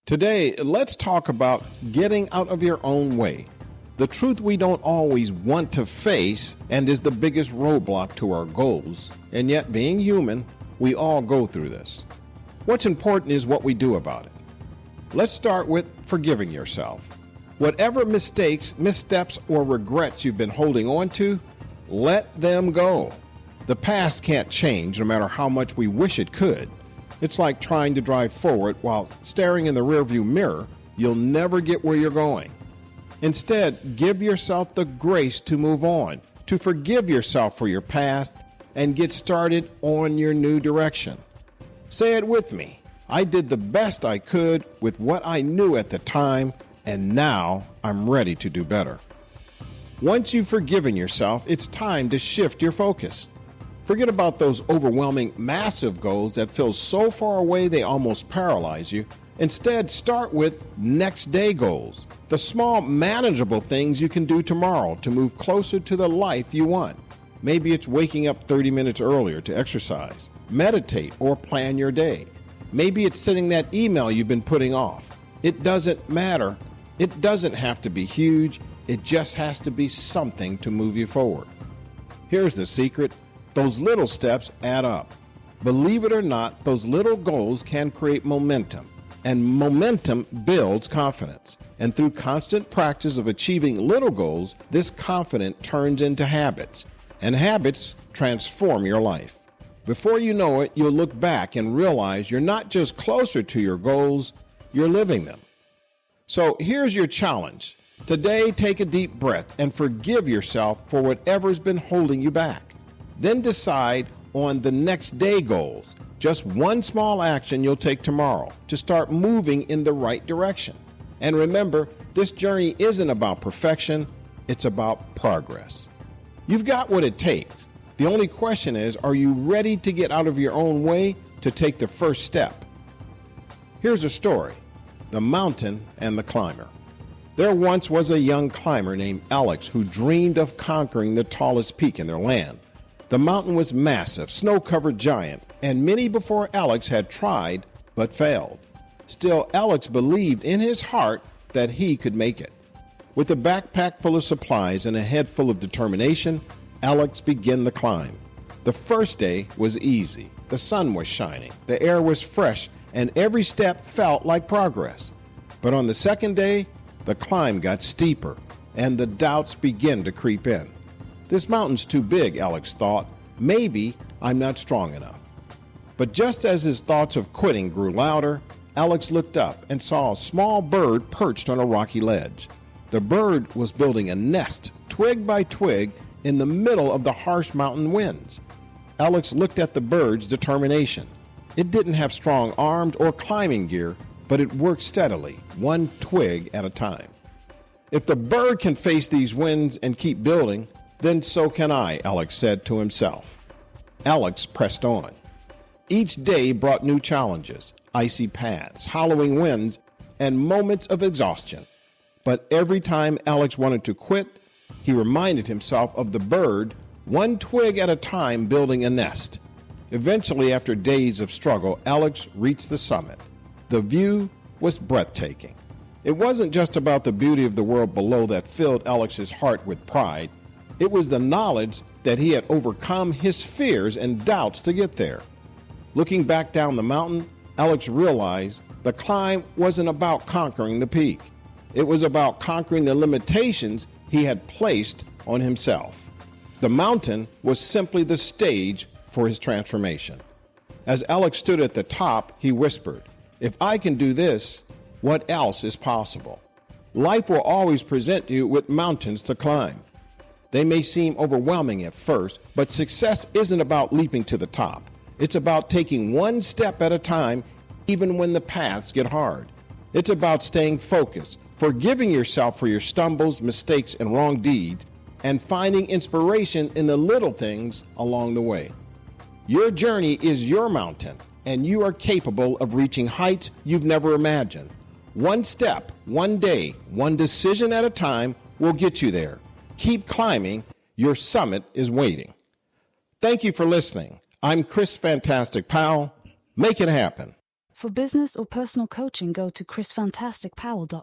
Today, let's talk about getting out of your own way. The truth we don't always want to face and is the biggest roadblock to our goals. And yet, being human, we all go through this. What's important is what we do about it. Let's start with forgiving yourself. Whatever mistakes, missteps, or regrets you've been holding on to, let them go. The past can't change no matter how much we wish it could. It's like trying to drive forward while staring in the rearview mirror. You'll never get where you're going. Instead, give yourself the grace to move on, to forgive yourself for your past, and get started on your new direction. Say it with me. I did the best I could with what I knew at the time, and now I'm ready to do better. Once you've forgiven yourself, it's time to shift your focus. Forget about those overwhelming, massive goals that feel so far away they almost paralyze you. Instead, start with next day goals, the small, manageable things you can do tomorrow to move closer to the life you want. Maybe it's waking up 30 minutes earlier to exercise, meditate, or plan your day. Maybe it's sending that email you've been putting off. It doesn't matter. It doesn't have to be huge. It just has to be something to move you forward. Here's the secret. Those little steps add up. Believe it or not, those little goals can create momentum, and momentum builds confidence. And through constant practice of achieving little goals, this confidence turns into habits, and habits transform your life. Before you know it, you'll look back and realize you're not just closer to your goals, you're living them. So here's your challenge. Today, take a deep breath and forgive yourself for whatever's been holding you back. Then decide on the next day goals, just one small action you'll take tomorrow to start moving in the right direction. And remember, this journey isn't about perfection, it's about progress. You've got what it takes. The only question is, are you ready to get out of your own way to take the first step? Here's a story, The Mountain and the Climber. There once was a young climber named Alex who dreamed of conquering the tallest peak in their land. The mountain was massive, snow-covered giant, and many before Alex had tried but failed. Still, Alex believed in his heart that he could make it. With a backpack full of supplies and a head full of determination, Alex began the climb. The first day was easy. The sun was shining, the air was fresh, and every step felt like progress. But on the second day, the climb got steeper, and the doubts began to creep in. This mountain's too big, Alex thought. Maybe I'm not strong enough. But just as his thoughts of quitting grew louder, Alex looked up and saw a small bird perched on a rocky ledge. The bird was building a nest, twig by twig, in the middle of the harsh mountain winds. Alex looked at the bird's determination. It didn't have strong arms or climbing gear, but it worked steadily, one twig at a time. If the bird can face these winds and keep building, then so can I, Alex said to himself. Alex pressed on. Each day brought new challenges, icy paths, howling winds, and moments of exhaustion. But every time Alex wanted to quit, he reminded himself of the bird, one twig at a time building a nest. Eventually, after days of struggle, Alex reached the summit. The view was breathtaking. It wasn't just about the beauty of the world below that filled Alex's heart with pride. It was the knowledge that he had overcome his fears and doubts to get there. Looking back down the mountain, Alex realized the climb wasn't about conquering the peak. It was about conquering the limitations he had placed on himself. The mountain was simply the stage for his transformation. As Alex stood at the top, he whispered, "If I can do this, what else is possible?" Life will always present you with mountains to climb. They may seem overwhelming at first, but success isn't about leaping to the top. It's about taking one step at a time, even when the paths get hard. It's about staying focused, forgiving yourself for your stumbles, mistakes, and wrong deeds, and finding inspiration in the little things along the way. Your journey is your mountain, and you are capable of reaching heights you've never imagined. One step, one day, one decision at a time will get you there. Keep climbing. Your summit is waiting. Thank you for listening. I'm Chris Fantastic Powell. Make it happen. For business or personal coaching, go to chrisfantasticpowell.com.